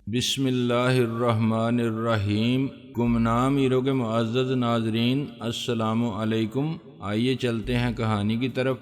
بسم اللہ الرحمن الرحیم۔ گمنام ہیرو کے معزز ناظرین، السلام علیکم۔ آئیے چلتے ہیں کہانی کی طرف۔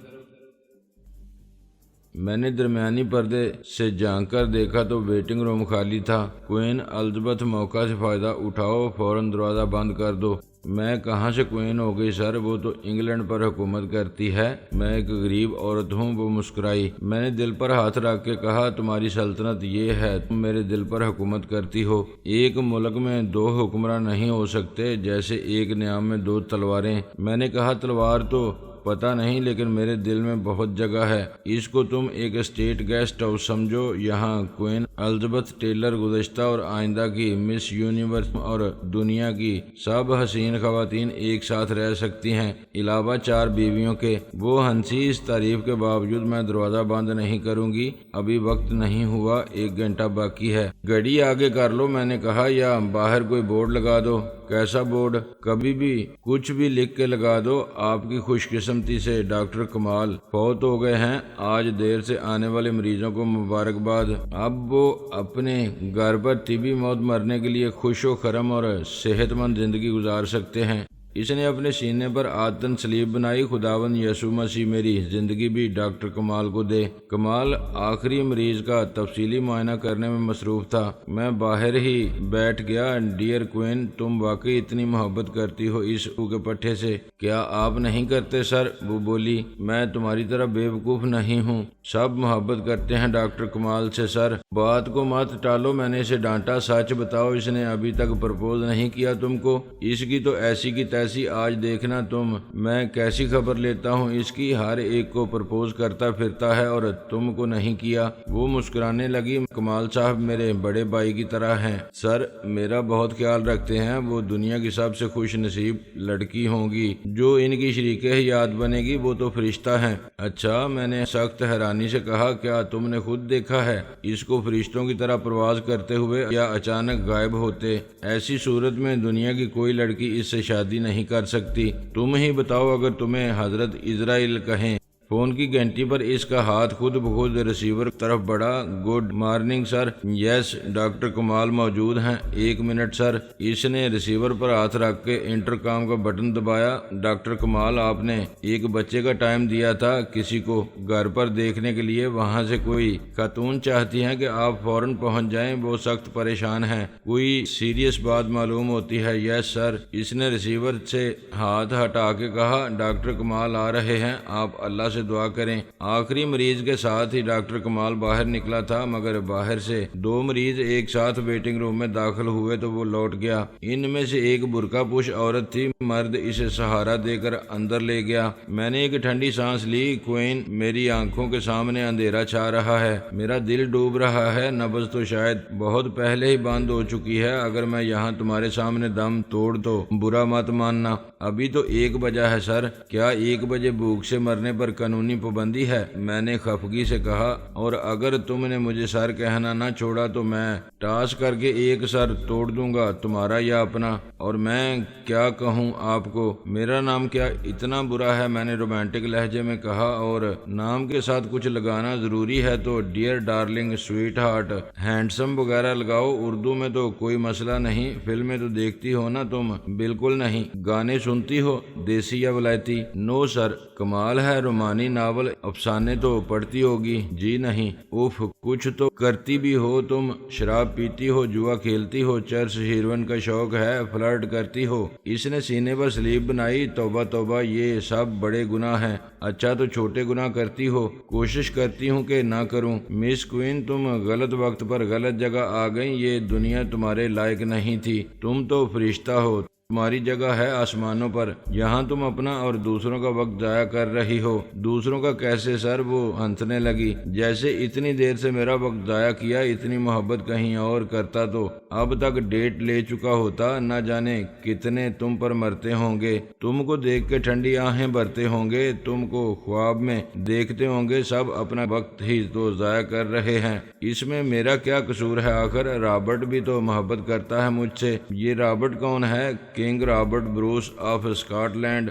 میں نے درمیانی پردے سے جھانک کر دیکھا تو ویٹنگ روم خالی تھا۔ کوئین الزبتھ موقع سے فائدہ اٹھاؤ، فوراً دروازہ بند کر دو۔ میں کہاں سے کوئین ہو گئی سر، وہ تو انگلینڈ پر حکومت کرتی ہے، میں ایک غریب عورت ہوں۔ وہ مسکرائی۔ میں نے دل پر ہاتھ رکھ کے کہا، تمہاری سلطنت یہ ہے، تم میرے دل پر حکومت کرتی ہو۔ ایک ملک میں دو حکمراں نہیں ہو سکتے، جیسے ایک نیام میں دو تلواریں۔ میں نے کہا، تلوار تو پتہ نہیں، لیکن میرے دل میں بہت جگہ ہے۔ اس کو تم ایک اسٹیٹ گیسٹ ہاؤس سمجھو۔ یہاں کوئین الزبتھ ٹیلر گزشتہ اور آئندہ کی مس یونیورس اور دنیا کی سب حسین خواتین ایک ساتھ رہ سکتی ہیں، علاوہ 4 بیویوں کے۔ وہ ہنسی۔ اس تعریف کے باوجود میں دروازہ بند نہیں کروں گی، ابھی وقت نہیں ہوا، 1 گھنٹہ باقی ہے۔ گھڑی آگے کر لو، میں نے کہا، یا باہر کوئی بورڈ لگا دو۔ کیسا بورڈ؟ کبھی بھی کچھ بھی لکھ کے لگا دو۔ آپ کی خوش قسمتی سے ڈاکٹر کمال فوت ہو گئے ہیں، آج دیر سے آنے والے مریضوں کو مبارکباد۔ اب وہ اپنے گھر پر طبی موت مرنے کے لیے خوش و خرم اور صحت مند زندگی گزار سکتے ہیں۔ اس نے اپنے سینے پر عادتاً سلیب بنائی، خداوند یسوع مسیح میری زندگی بھی ڈاکٹر کمال کو دے۔ کمال آخری مریض کا تفصیلی معائنہ کرنے میں مصروف تھا۔ میں باہر ہی بیٹھ گیا۔ ڈیئر کوئین، تم واقعی اتنی محبت کرتی ہو اس کے پٹھے سے؟ کیا آپ نہیں کرتے سر؟ وہ بولی، میں تمہاری طرح بے وقوف نہیں ہوں، سب محبت کرتے ہیں ڈاکٹر کمال سے سر۔ بات کو مت ٹالو، میں نے اسے ڈانٹا۔ سچ بتاؤ، اس نے ابھی تک پرپوز نہیں کیا تم کو؟ اس کی تو ایسی کی تیسی، آج دیکھنا تم میں کیسی خبر لیتا ہوں اس کی، ہر ایک کو پرپوز کرتا پھرتا ہے اور تم کو نہیں کیا۔ وہ مسکرانے لگی۔ کمال صاحب میرے بڑے بھائی کی طرح ہیں سر، میرا بہت خیال رکھتے ہیں۔ وہ دنیا کی سب سے خوش نصیب لڑکی ہوں گی جو ان کی شریک حیات بنے گی، وہ تو فرشتہ ہیں۔ اچھا، میں نے سخت حیرانی سے کہا، کیا تم نے خود دیکھا ہے اس کو فرشتوں کی طرح پرواز کرتے ہوئے یا اچانک غائب ہوتے؟ ایسی صورت میں دنیا کی کوئی لڑکی اس سے شادی نہیں کر سکتی۔ تم ہی بتاؤ، اگر تمہیں حضرت عزرائیل کہیں۔ فون کی گھنٹی پر اس کا ہاتھ خود بخود ریسیور طرف بڑھا۔ Good morning sir. Yes, doctor Kamal موجود ہیں، 1 منٹ سر۔ اس نے ریسیور پر ہاتھ رکھ کے انٹرکام کا بٹن دبایا۔ ڈاکٹر کمال، آپ نے ایک بچے کا ٹائم دیا تھا کسی کو گھر پر دیکھنے کے لیے، وہاں سے کوئی خاتون چاہتی ہیں کہ آپ فوراً پہنچ جائیں، وہ سخت پریشان ہیں، کوئی سیریس بات معلوم ہوتی ہے۔ یس سر۔ اس نے ریسیور سے ہاتھ ہٹا کے کہا، ڈاکٹر کمال آ رہے ہیں، آپ اللہ سے دعا کریں۔ آخری مریض کے ساتھ ہی ڈاکٹر کمال باہر نکلا تھا، مگر باہر سے 2 مریض ایک ساتھ ویٹنگ روم میں داخل ہوئے تو وہ لوٹ گیا۔ ان میں سے ایک برقع پوش عورت تھی۔ مرد اسے سہارا دے کر اندر لے گیا۔ میں نے ایک ٹھنڈی سانس لی۔ کوئین، میری آنکھوں کے سامنے اندھیرا چھا رہا ہے، میرا دل ڈوب رہا ہے، نبض تو شاید بہت پہلے ہی بند ہو چکی ہے۔ اگر میں یہاں تمہارے سامنے دم توڑ تو برا مت ماننا۔ ابھی تو 1 بجا ہے سر۔ کیا 1 بجے بھوک سے مرنے پر قانونی پابندی ہے؟ میں نے خفگی سے کہا، اور اگر تم نے مجھے سر کہنا نہ چھوڑا تو میں ٹاس کر کے ایک سر توڑ دوں گا، تمہارا یا اپنا۔ اور میں کیا کہوں آپ کو، میرا نام کیا اتنا برا ہے؟ میں نے رومانٹک لہجے میں کہا، اور نام کے ساتھ کچھ لگانا ضروری ہے تو dear darling, sweetheart, handsome وغیرہ لگاؤ۔ اردو میں تو کوئی مسئلہ نہیں۔ فلمیں تو دیکھتی ہو نا تم؟ بالکل نہیں۔ گانے سنتی ہو، دیسی یا ولایتی؟ نو سر۔ کمال ہے، رومانی ناول افسانے تو پڑھتی ہوگی؟ جی نہیں۔ اوف، کچھ تو کرتی بھی ہو تم، شراب پیتی ہو، جوا کھیلتی ہو، چرس ہیروئن کا شوق ہے، فلرٹ کرتی ہو۔ اس نے سینے پر سلیب بنائی۔ توبہ توبہ، یہ سب بڑے گناہ ہیں۔ اچھا، تو چھوٹے گناہ کرتی ہو؟ کوشش کرتی ہوں کہ نہ کروں۔ مس کوئین، تم غلط وقت پر غلط جگہ آ گئیں، یہ دنیا تمہارے لائق نہیں تھی۔ تم تو فرشتہ ہو، تمہاری جگہ ہے آسمانوں پر، یہاں تم اپنا اور دوسروں کا وقت ضائع کر رہی ہو۔ دوسروں کا کیسے سر؟ وہ ہنسنے لگی۔ جیسے اتنی دیر سے میرا وقت ضائع کیا، اتنی محبت کہیں اور کرتا تو اب تک ڈیٹ لے چکا ہوتا، نہ جانے کتنے تم پر مرتے ہوں گے، تم کو دیکھ کے ٹھنڈی آہیں بھرتے ہوں گے، تم کو خواب میں دیکھتے ہوں گے، سب اپنا وقت ہی تو ضائع کر رہے ہیں۔ اس میں میرا کیا قصور ہے آخر؟ رابرٹ بھی تو محبت کرتا ہے مجھ سے۔ یہ رابرٹ کون ہے؟ King Robert Bruce of Scotland.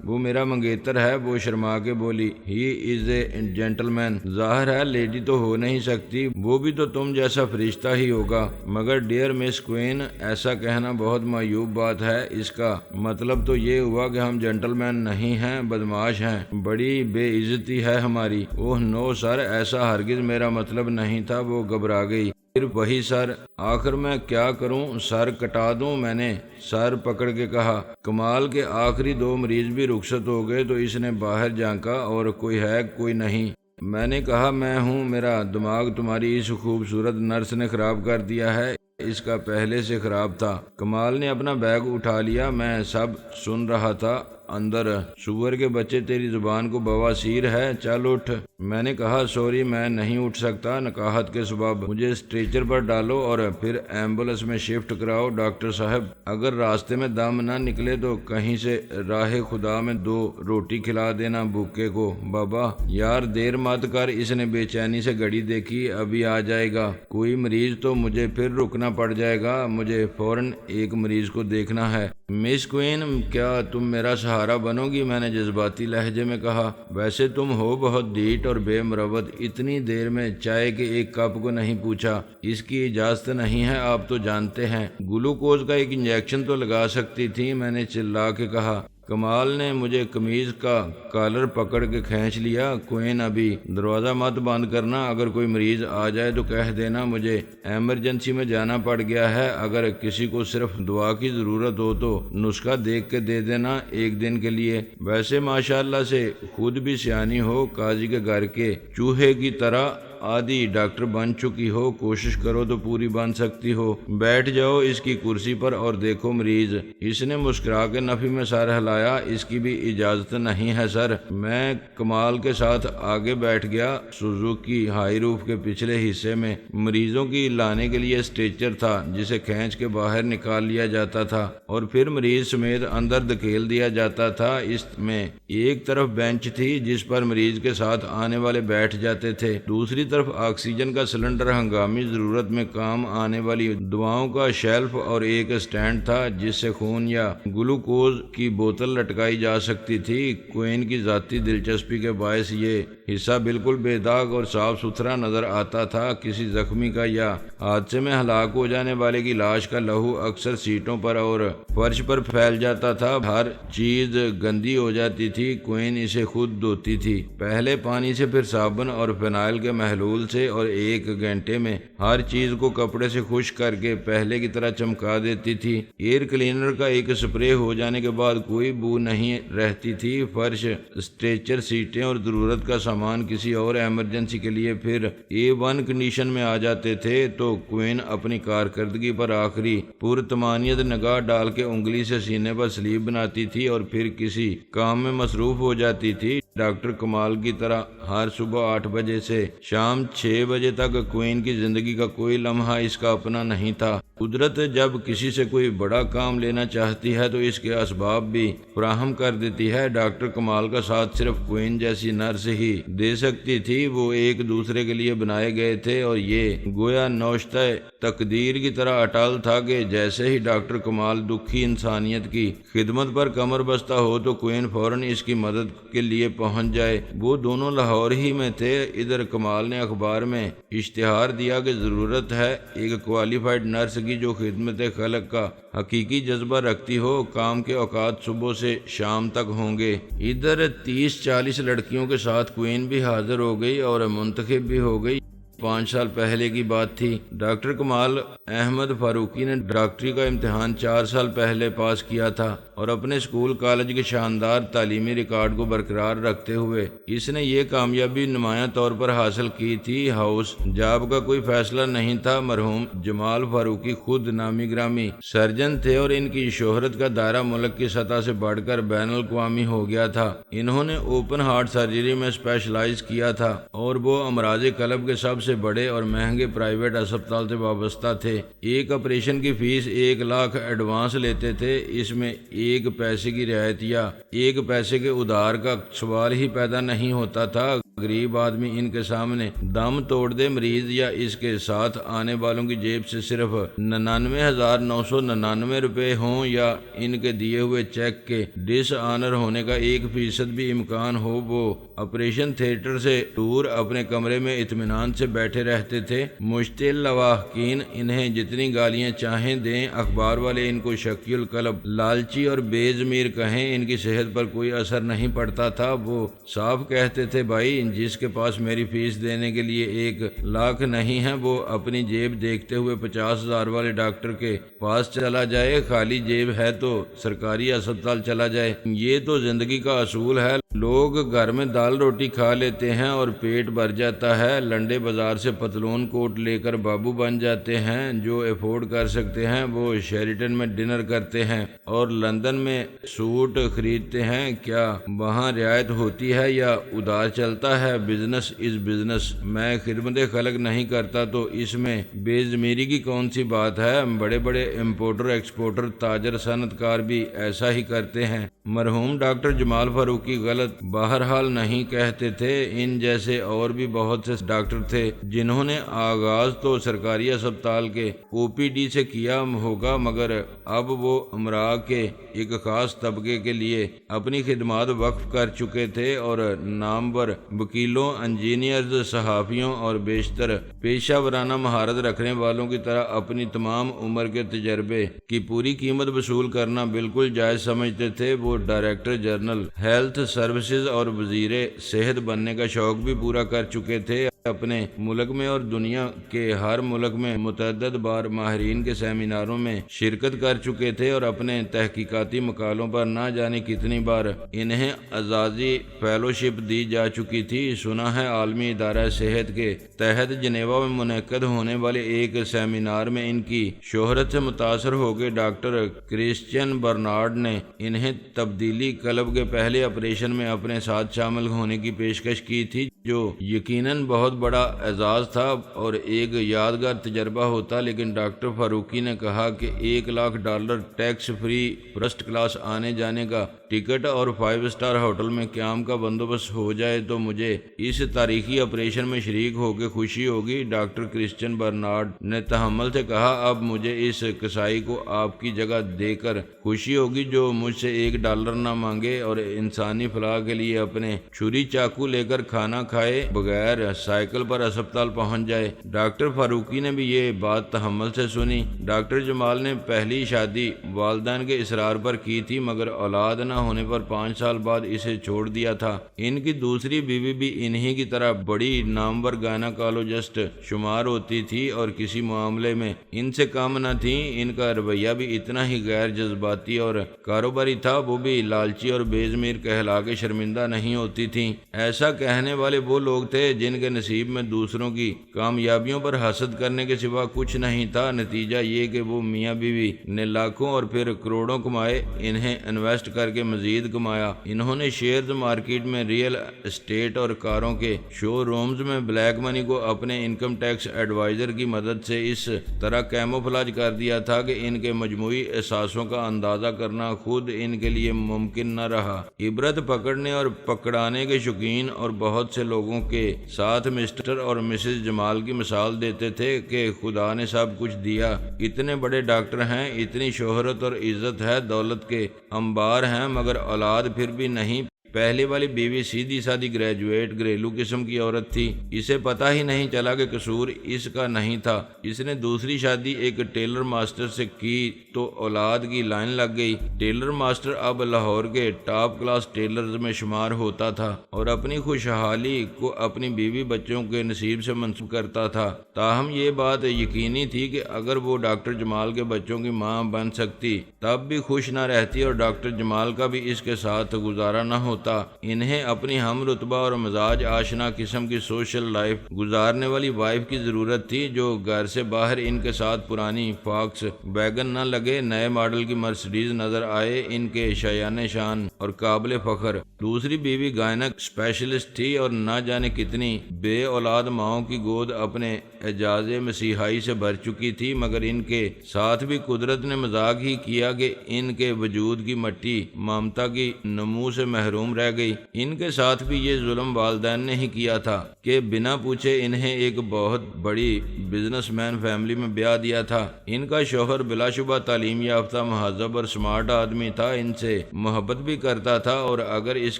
وہ میرا منگیتر ہے، وہ شرما کے بولی۔ ہی از اے جینٹل مین، ظاہر ہے لیڈی تو ہو نہیں سکتی، وہ بھی تو تم جیسا فرشتہ ہی ہوگا، مگر ڈیئر مس کوئن ایسا کہنا بہت معیوب بات ہے، اس کا مطلب تو یہ ہوا کہ ہم جینٹل مین نہیں ہیں، بدمعاش ہیں، بڑی بے عزتی ہے ہماری۔ اوہ نو سر، ایسا ہرگز میرا مطلب نہیں تھا۔ وہ گھبرا گئی۔ پھر وہی سر، آخر میں کیا کروں، سر کٹا دوں؟ میں نے سر پکڑ کے کہا۔ کمال کے آخری 2 مریض بھی رخصت ہو گئے تو اس نے باہر جھانکا، اور کوئی ہے؟ کوئی نہیں۔ میں نے کہا میں ہوں، میرا دماغ تمہاری اس خوبصورت نرس نے خراب کر دیا ہے، اس کا پہلے سے خراب تھا۔ کمال نے اپنا بیگ اٹھا لیا، میں سب سن رہا تھا۔ اندر، سور کے بچے تیری زبان کو بواسیر ہے، چل اٹھ۔ میں نے کہا سوری، میں نہیں اٹھ سکتا، نکاحت کے سبب۔ مجھے اسٹریچر پر ڈالو اور پھر ایمبولینس میں شفٹ کراؤ۔ ڈاکٹر صاحب، اگر راستے میں دم نہ نکلے تو کہیں سے راہ خدا میں 2 روٹی کھلا دینا بھوکے کو۔ بابا یار دیر مت کر، اس نے بے چینی سے گھڑی دیکھی، ابھی آ جائے گا کوئی مریض تو مجھے پھر رکنا پڑ جائے گا، مجھے فوراً ایک مریض کو دیکھنا ہے۔ مس کوئن، کیا تم میرا سہارا بنو گی؟ میں نے جذباتی لہجے میں کہا۔ ویسے تم ہو بہت ڈھیٹ اور بے مروت، اتنی دیر میں چائے کے ایک کپ کو نہیں پوچھا، اس کی اجازت نہیں ہے، آپ تو جانتے ہیں۔ گلوکوز کا ایک انجیکشن تو لگا سکتی تھی، میں نے چلا کے کہا۔ کمال نے مجھے قمیض کا کالر پکڑ کے کھینچ لیا۔ کوئن ابھی دروازہ مت بند کرنا، اگر کوئی مریض آ جائے تو کہہ دینا مجھے ایمرجنسی میں جانا پڑ گیا ہے، اگر کسی کو صرف دعا کی ضرورت ہو تو نسخہ دیکھ کے دے دینا 1 دن کے لیے۔ ویسے ماشاءاللہ سے خود بھی سیانی ہو، قاضی کے گھر کے چوہے کی طرح آدھی ڈاکٹر بن چکی ہو، کوشش کرو تو پوری بن سکتی ہو۔ بیٹھ جاؤ اس کی کرسی پر اور دیکھو مریض۔ اس نے مسکرا کے نفی میں سر ہلایا۔ اس کی بھی اجازت نہیں ہے سر۔ میں کمال کے ساتھ آگے بیٹھ گیا۔ سوزوکی ہائی روف کے پچھلے حصے میں مریضوں کی لانے کے لیے اسٹریچر تھا، جسے کھینچ کے باہر نکال لیا جاتا تھا اور پھر مریض سمیت اندر دھکیل دیا جاتا تھا۔ اس میں ایک طرف بینچ تھی جس پر مریض کے ساتھ آنے والے بیٹھ جاتے تھے، دوسری طرف آکسیجن کا سلنڈر، ہنگامی ضرورت میں کام آنے والی دواؤں کا شیلف اور ایک اسٹینڈ تھا جس سے خون یا گلوکوز کی بوتل لٹکائی جا سکتی تھی۔ کوئن کی ذاتی دلچسپی کے باعث یہ حصہ بالکل بے داغ اور صاف ستھرا نظر آتا تھا۔ کسی زخمی کا یا حادثے میں ہلاک ہو جانے والے کی لاش کا لہو اکثر سیٹوں پر اور فرش پر پھیل جاتا تھا، ہر چیز گندی ہو جاتی تھی۔ کوئن اسے خود دھوتی تھی، پہلے پانی سے، پھر صابن اور فینائل کے محلول سے، اور 1 گھنٹے میں ہر چیز کو کپڑے سے خشک کر کے پہلے کی طرح چمکا دیتی تھی۔ ایئر کلینر کا ایک اسپرے ہو جانے کے بعد کوئی بو نہیں رہتی تھی۔ فرش، اسٹریچر، سیٹیں اور ضرورت کا سامان کسی اور ایمرجنسی کے لیے پھر A1 کنڈیشن میں آ جاتے تھے تو کوئن اپنی کارکردگی پر آخری پرطمانینت نگاہ ڈال کے انگلی سے سینے پر سلیب بناتی تھی اور پھر کسی کام میں مصروف ہو جاتی تھی۔ ڈاکٹر کمال کی طرح ہر صبح 8 بجے سے شام 6 بجے تک کوئن کی زندگی کا کوئی لمحہ اس کا اپنا نہیں تھا۔ قدرت جب کسی سے کوئی بڑا کام لینا چاہتی ہے تو اس کے اسباب بھی فراہم کر دیتی ہے۔ ڈاکٹر کمال کا ساتھ صرف کوئن جیسی نرس ہی دے سکتی تھی، وہ ایک دوسرے کے لیے بنائے گئے تھے، اور یہ گویا نوشتہ تقدیر کی طرح اٹل تھا کہ جیسے ہی ڈاکٹر کمال دکھی انسانیت کی خدمت پر کمر بستہ ہو تو کوئن فوراً اس کی مدد کے لیے پہنچ جائے۔ وہ دونوں لاہور ہی میں تھے۔ ادھر کمال نے اخبار میں اشتہار دیا کہ ضرورت ہے ایک کوالیفائڈ نرس کی جو خدمت خلق کا حقیقی جذبہ رکھتی ہو، کام کے اوقات صبح سے شام تک ہوں گے۔ ادھر 30-40 لڑکیوں کے ساتھ کوئن بھی حاضر ہو گئی اور منتخب بھی ہو گئی۔ 5 سال پہلے کی بات تھی۔ ڈاکٹر کمال احمد فاروقی نے ڈاکٹری کا امتحان 4 سال پہلے پاس کیا تھا اور اپنے اسکول کالج کے شاندار تعلیمی ریکارڈ کو برقرار رکھتے ہوئے اس نے یہ کامیابی نمایاں طور پر حاصل کی تھی۔ ہاؤس جاب کا کوئی فیصلہ نہیں تھا۔ مرحوم جمال فاروقی خود نامی گرامی سرجن تھے اور ان کی شہرت کا دائرہ ملک کی سطح سے بڑھ کر بین الاقوامی ہو گیا تھا۔ انہوں نے اوپن ہارٹ سرجری میں اسپیشلائز کیا تھا اور وہ امراض قلب کے سب سے بڑے اور مہنگے پرائیویٹ اسپتال سے وابستہ تھے۔ ایک آپریشن کی فیس 1 لاکھ ایڈوانس لیتے تھے۔ اس میں 1 پیسے کی رعایت یا 1 پیسے کے ادھار کا سوال ہی پیدا نہیں ہوتا تھا۔ غریب آدمی ان کے سامنے دم توڑ دے، مریض یا اس کے ساتھ آنے والوں کی جیب سے صرف 99,999 روپے ہوں یا ان کے دیے ہوئے چیک کے ڈس آنر ہونے کا 1% بھی امکان ہو، وہ آپریشن تھیٹر سے دور اپنے کمرے میں اطمینان سے بیٹھے رہتے تھے۔ مشتعل لواحقین انہیں جتنی گالیاں چاہیں دیں، اخبار والے ان کو شقی القلب، لالچی اور بے ضمیر کہیں، ان کی صحت پر کوئی اثر نہیں پڑتا تھا۔ وہ صاف کہتے تھے، بھائی جس کے پاس میری فیس دینے کے لیے 1,00,000 نہیں ہے وہ اپنی جیب دیکھتے ہوئے 50,000 والے ڈاکٹر کے پاس چلا جائے، خالی جیب ہے تو سرکاری اسپتال چلا جائے۔ یہ تو زندگی کا اصول ہے۔ لوگ گھر میں دال روٹی کھا لیتے ہیں اور پیٹ بھر جاتا ہے، لنڈے بازار سے پتلون کوٹ لے کر بابو بن جاتے ہیں، جو افورڈ کر سکتے ہیں وہ شیریٹن میں ڈنر کرتے ہیں اور لندن میں سوٹ خریدتے ہیں۔ کیا وہاں رعایت ہوتی ہے یا ادار چلتا ہے؟ Business is business. میں خدمت خلق نہیں کرتا تو اس میں بے ضمیری کی کون سی بات ہے؟ بڑے بڑے امپورٹر ایکسپورٹر تاجر صنعت کار بھی ایسا ہی کرتے ہیں۔ مرحوم ڈاکٹر جمال فاروقی غلط بہرحال نہیں کہتے تھے۔ ان جیسے اور بھی بہت سے ڈاکٹر تھے جنہوں نے آغاز تو سرکاری اسپتال کے OPD سے کیا ہوگا، مگر اب وہ امراء کے ایک خاص طبقے کے لیے اپنی خدمات وقف کر چکے تھے اور نامور وکیلوں، انجینئرز، صحافیوں اور بیشتر پیشہ ورانہ مہارت رکھنے والوں کی طرح اپنی تمام عمر کے تجربے کی پوری قیمت وصول کرنا بالکل جائز سمجھتے تھے۔ وہ ڈائریکٹر جنرل ہیلتھ سروسز اور وزیر صحت بننے کا شوق بھی پورا کر چکے تھے۔ اپنے ملک میں اور دنیا کے ہر ملک میں متعدد بار ماہرین کے سیمیناروں میں شرکت کر چکے تھے اور اپنے تحقیقاتی مقالوں پر نہ جانے کتنی بار انہیں اعزازی فیلوشپ دی جا چکی تھی۔ سنا ہے عالمی ادارہ صحت کے تحت جنیوا میں منعقد ہونے والے ایک سیمینار میں ان کی شہرت سے متاثر ہو کے ڈاکٹر کرسچین برنارڈ نے انہیں تبدیلی قلب کے پہلے آپریشن میں اپنے ساتھ شامل ہونے کی پیشکش کی تھی، جو یقیناً بہت بڑا اعزاز تھا اور ایک یادگار تجربہ ہوتا، لیکن ڈاکٹر فاروقی نے کہا کہ $1,00,000 ٹیکس فری فرسٹ کلاس آنے جانے کا ٹکٹ اور 5 اسٹار ہوٹل میں قیام کا بندوبست ہو جائے تو مجھے اس تاریخی آپریشن میں شریک ہو کے خوشی ہوگی۔ ڈاکٹر کرسچین برنارڈ نے تحمل سے کہا، اب مجھے اس کسائی کو آپ کی جگہ دے کر خوشی ہوگی جو مجھ سے $1 نہ مانگے اور انسانی فلاح کے لیے اپنے چھری چاقو لے کر کھانا کھائے بغیر سائیکل پر اسپتال پہنچ جائے۔ ڈاکٹر فاروقی نے بھی یہ بات تحمل سے سنی۔ ڈاکٹر جمال نے پہلی شادی والدین کے اصرار پر کی تھی، مگر اولاد نہ ہونے پر 5 سال بعد اسے چھوڑ دیا تھا۔ ان کی دوسری بیوی بھی انہی کی طرح بڑی نامور گائناکالوجسٹ شمار ہوتی تھی اور کسی معاملے میں ان سے کم نہ تھی۔ ان کا رویہ بھی اتنا ہی غیر جذباتی اور کاروباری تھا۔ وہ بھی لالچی اور بے ضمیر کہلا کے شرمندہ نہیں ہوتی تھیں۔ ایسا کہنے والے وہ لوگ تھے جن کے نصیب میں دوسروں کی کامیابیوں پر حسد کرنے کے سوا کچھ نہیں تھا۔ نتیجہ یہ کہ وہ میاں بیوی نے لاکھوں اور پھر کروڑوں کمائے، انہیں انویسٹ کر کے مزید کمایا۔ انہوں نے شیئرز مارکیٹ میں، ریئل اسٹیٹ اور کاروں کے شو رومز میں بلیک منی کو اپنے انکم ٹیکس ایڈوائزر کی مدد سے اس طرح کیموفلاج کر دیا تھا کہ ان کے مجموعی اثاثوں کا اندازہ کرنا خود ان کے لیے ممکن نہ رہا۔ عبرت پکڑنے اور پکڑانے کے شوقین اور بہت سے لوگوں کے ساتھ مسٹر اور مسز جمال کی مثال دیتے تھے کہ خدا نے سب کچھ دیا، اتنے بڑے ڈاکٹر ہیں، اتنی شہرت اور عزت ہے، دولت کے انبار ہیں، مگر اولاد پھر بھی نہیں۔ پہلی والی بیوی سیدھی سادی گریجویٹ گھریلو قسم کی عورت تھی، اسے پتہ ہی نہیں چلا کہ قصور اس کا نہیں تھا۔ اس نے دوسری شادی ایک ٹیلر ماسٹر سے کی تو اولاد کی لائن لگ گئی۔ ٹیلر ماسٹر اب لاہور کے ٹاپ کلاس ٹیلرز میں شمار ہوتا تھا اور اپنی خوشحالی کو اپنی بیوی بچوں کے نصیب سے منسوب کرتا تھا۔ تاہم یہ بات یقینی تھی کہ اگر وہ ڈاکٹر جمال کے بچوں کی ماں بن سکتی تب بھی خوش نہ رہتی اور ڈاکٹر جمال کا بھی اس کے ساتھ گزارا نہ ہوتا۔ انہیں اپنی ہم رتبہ اور مزاج آشنا قسم کی سوشل لائف گزارنے والی وائف کی ضرورت تھی، جو گھر سے باہر ان کے ساتھ پرانی فاکس ویگن نہ لگے، نئے ماڈل کی مرسڈیز نظر آئے، ان کے شایان شان اور قابل فخر۔ دوسری بیوی گائنک اسپیشلسٹ تھی اور نہ جانے کتنی بے اولاد ماؤں کی گود اپنے اعجاز مسیحائی سے بھر چکی تھی، مگر ان کے ساتھ بھی قدرت نے مذاق ہی کیا کہ ان کے وجود کی مٹی ممتا کی نمو سے محروم محروم رہ گئی۔ ان کے ساتھ بھی یہ ظلم والدین نے ہی کیا تھا کہ بنا پوچھے انہیں ایک بہت بڑی بزنس مین فیملی میں بیاہ دیا تھا۔ ان کا شوہر بلا شبہ تعلیم یافتہ، مہذب اور سمارٹ آدمی تھا، ان سے محبت بھی کرتا تھا، اور اگر اس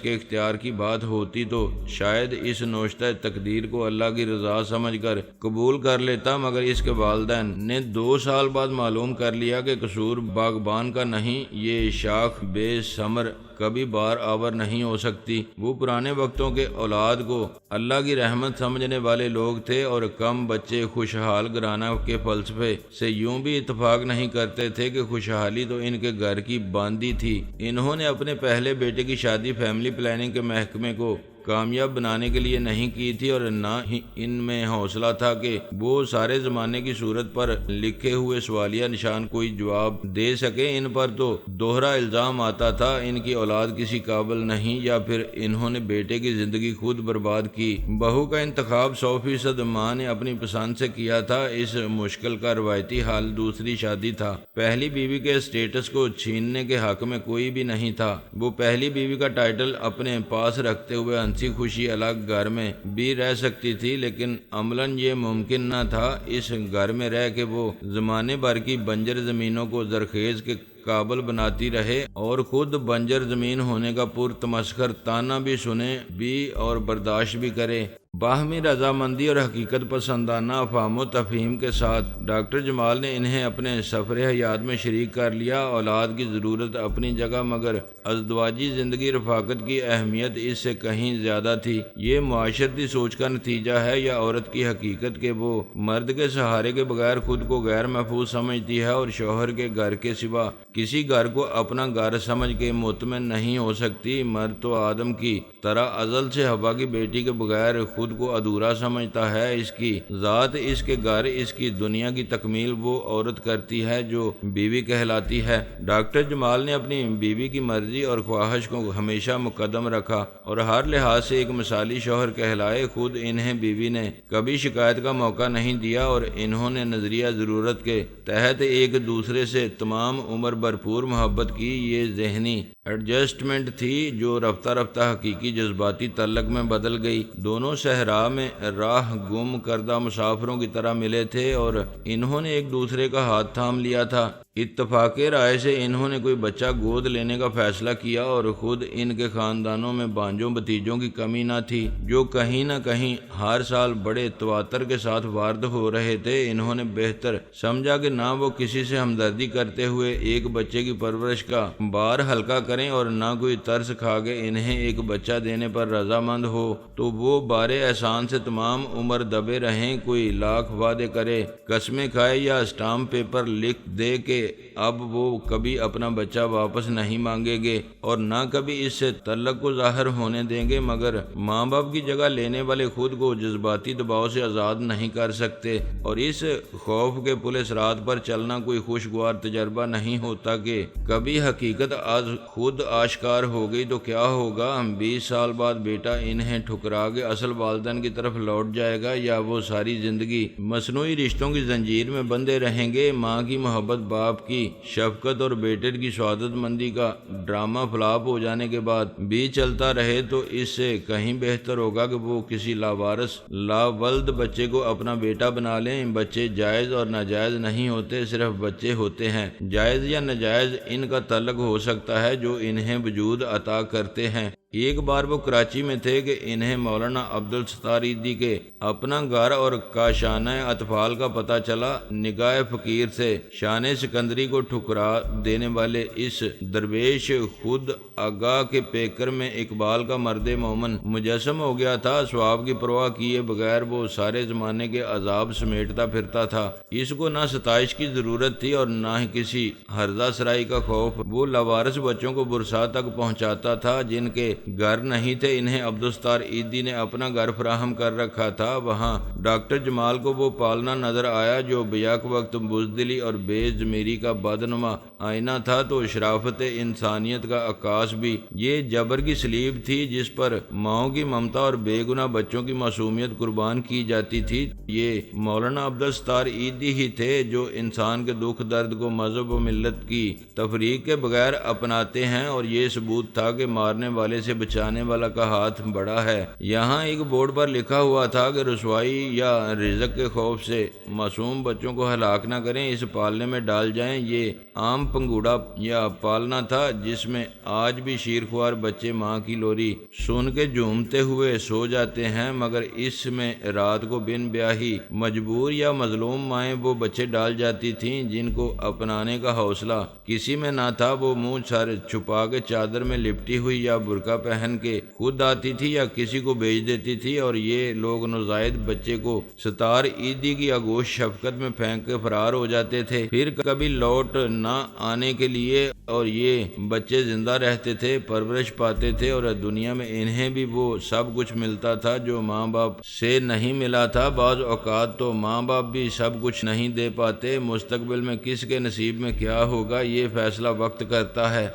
کے اختیار کی بات ہوتی تو شاید اس نوشتہ تقدیر کو اللہ کی رضا سمجھ کر قبول کر لیتا، مگر اس کے والدین نے 2 سال بعد معلوم کر لیا کہ قصور باغبان کا نہیں، یہ شاخ بے ثمر کبھی بار آور نہیں ہو سکتی۔ وہ پرانے وقتوں کے اولاد کو اللہ کی رحمت سمجھنے والے لوگ تھے، اور کم بچے خوشحال گھرانہ کے فلسفے سے یوں بھی اتفاق نہیں کرتے تھے کہ خوشحالی تو ان کے گھر کی باندھی تھی۔ انہوں نے اپنے پہلے بیٹے کی شادی فیملی پلاننگ کے محکمے کو کامیاب بنانے کے لیے نہیں کی تھی، اور نہ ہی ان میں حوصلہ تھا کہ وہ سارے زمانے کی صورت پر لکھے ہوئے سوالیہ نشان کوئی جواب دے سکے۔ ان پر تو دوہرا الزام آتا تھا، ان کی اولاد کسی قابل نہیں، یا پھر انہوں نے بیٹے کی زندگی خود برباد کی۔ بہو کا انتخاب 100% ماں نے اپنی پسند سے کیا تھا۔ اس مشکل کا روایتی حال دوسری شادی تھا۔ پہلی بیوی کے اسٹیٹس کو چھیننے کے حق میں کوئی بھی نہیں تھا۔ وہ پہلی بیوی کا ٹائٹل اپنے پاس رکھتے ہوئے ہنسی خوشی الگ گھر میں بھی رہ سکتی تھی، لیکن عملاً یہ ممکن نہ تھا اس گھر میں رہ کے وہ زمانے بھر کی بنجر زمینوں کو زرخیز کے قابل بناتی رہے، اور خود بنجر زمین ہونے کا پرتمسخر طعنہ بھی سنے بھی اور برداشت بھی کرے۔ باہمی رضامندی اور حقیقت پسندانہ افہام و تفہیم کے ساتھ ڈاکٹر جمال نے انہیں اپنے سفر حیات میں شریک کر لیا۔ اولاد کی ضرورت اپنی جگہ، مگر ازدواجی زندگی رفاقت کی اہمیت اس سے کہیں زیادہ تھی۔ یہ معاشرتی سوچ کا نتیجہ ہے، یا عورت کی حقیقت کہ وہ مرد کے سہارے کے بغیر خود کو غیر محفوظ سمجھتی ہے، اور شوہر کے گھر کے سوا کسی گھر کو اپنا گھر سمجھ کے مطمئن نہیں ہو سکتی۔ مرد تو آدم کی طرح ازل سے حوا کی بیٹی کے بغیر خود کو ادھورا سمجھتا ہے۔ اس کی ذات، اس کے گھر، اس کی دنیا کی تکمیل وہ عورت کرتی ہے جو بیوی کہلاتی ہے۔ ڈاکٹر جمال نے اپنی بیوی کی مرضی اور خواہش کو ہمیشہ مقدم رکھا، اور ہر لحاظ سے ایک مثالی شوہر کہلائے۔ خود انہیں بیوی نے کبھی شکایت کا موقع نہیں دیا، اور انہوں نے نظریہ ضرورت کے تحت ایک دوسرے سے تمام عمر بھرپور محبت کی۔ یہ ذہنی ایڈجسٹمنٹ تھی جو رفتہ رفتہ حقیقی جذباتی تعلق میں بدل گئی۔ دونوں صحرا میں راہ گم کردہ مسافروں کی طرح ملے تھے، اور انہوں نے ایک دوسرے کا ہاتھ تھام لیا تھا۔ اتفاق رائے سے انہوں نے کوئی بچہ گود لینے کا فیصلہ کیا، اور خود ان کے خاندانوں میں بانجوں بھتیجوں کی کمی نہ تھی جو کہیں نہ کہیں ہر سال بڑے تواتر کے ساتھ وارد ہو رہے تھے۔ انہوں نے بہتر سمجھا کہ نہ وہ کسی سے ہمدردی کرتے ہوئے ایک بچے کی پرورش کا بار ہلکا کریں، اور نہ کوئی ترس کھا کے انہیں ایک بچہ دینے پر رضامند ہو تو وہ بار احسان سے تمام عمر دبے رہیں۔ کوئی لاکھ وعدے کرے، قسمیں کھائے، یا اسٹامپ پیپر لکھ دے کہ اب وہ کبھی اپنا بچہ واپس نہیں مانگیں گے، اور نہ کبھی اس سے تعلق کو ظاہر ہونے دیں گے، مگر ماں باپ کی جگہ لینے والے خود کو جذباتی دباؤ سے آزاد نہیں کر سکتے، اور اس خوف کے پل صراط پر چلنا کوئی خوشگوار تجربہ نہیں ہوتا کہ کبھی حقیقت آج خود آشکار ہو گئی تو کیا ہوگا۔ 20 سال بعد بیٹا انہیں ٹھکرا کے اصل والدین کی طرف لوٹ جائے گا، یا وہ ساری زندگی مصنوعی رشتوں کی زنجیر میں بندھے رہیں گے۔ ماں کی محبت، باپ کی شفقت اور بیٹے کی سعادت مندی کا ڈرامہ فلاپ ہو جانے کے بعد بھی چلتا رہے تو اس سے کہیں بہتر ہوگا کہ وہ کسی لاوارث لاولد بچے کو اپنا بیٹا بنا لیں۔ بچے جائز اور ناجائز نہیں ہوتے، صرف بچے ہوتے ہیں۔ جائز یا ناجائز ان کا تعلق ہو سکتا ہے جو انہیں وجود عطا کرتے ہیں۔ ایک بار وہ کراچی میں تھے کہ انہیں مولانا عبدالستار ایدھی کے اپنا گھر اور کاشانہ اطفال کا پتہ چلا۔ نگاہ فقیر سے شان سکندری کو ٹھکرا دینے والے اس درویش خود آگاہ کے پیکر میں اقبال کا مرد مومن مجسم ہو گیا تھا۔ ثواب کی پرواہ کیے بغیر وہ سارے زمانے کے عذاب سمیٹتا پھرتا تھا۔ اس کو نہ ستائش کی ضرورت تھی اور نہ ہی کسی ہرزہ سرائی کا خوف۔ وہ لاوارث بچوں کو برسات تک پہنچاتا تھا جن کے گھر نہیں تھے۔ انہیں عبدالستار ایدھی نے اپنا گھر فراہم کر رکھا تھا۔ وہاں ڈاکٹر جمال کو وہ پالنا نظر آیا جو بیک وقت بزدلی اور بے ضمیری کا بدنما آئینہ تھا تو شرافت انسانیت کا عکاس بھی۔ یہ جبر کی سلیب تھی جس پر ماؤں کی ممتا اور بے گناہ بچوں کی معصومیت قربان کی جاتی تھی۔ یہ مولانا عبدالستار ایدھی ہی تھے جو انسان کے دکھ درد کو مذہب و ملت کی تفریق کے بغیر اپناتے ہیں، اور یہ ثبوت تھا کہ مارنے والے سے سے بچانے والا کا ہاتھ بڑا ہے۔ یہاں ایک بورڈ پر لکھا ہوا تھا کہ رسوائی یا رزق کے خوف سے معصوم بچوں کو ہلاک نہ کریں، اس پالنے میں ڈال جائیں۔ یہ عام پنگوڑا یا پالنا تھا جس میں آج بھی شیرخوار بچے ماں کی لوری سن کے جھومتے ہوئے سو جاتے ہیں، مگر اس میں رات کو بن بیاہی مجبور یا مظلوم مائیں وہ بچے ڈال جاتی تھیں جن کو اپنانے کا حوصلہ کسی میں نہ تھا۔ وہ منہ سر چھپا کے چادر میں لپٹی ہوئی یا برقع پہن کے خود آتی تھی یا کسی کو بھیج دیتی تھی، اور یہ لوگ نوزائیدہ بچے کو ستار عیدی کی آغوش شفقت میں پھینک کے فرار ہو جاتے تھے، پھر کبھی لوٹ نہ آنے کے لیے، اور یہ بچے زندہ رہتے تھے، پرورش پاتے تھے، اور دنیا میں انہیں بھی وہ سب کچھ ملتا تھا جو ماں باپ سے نہیں ملا تھا۔ بعض اوقات تو ماں باپ بھی سب کچھ نہیں دے پاتے۔ مستقبل میں کس کے نصیب میں کیا ہوگا یہ فیصلہ وقت کرتا ہے۔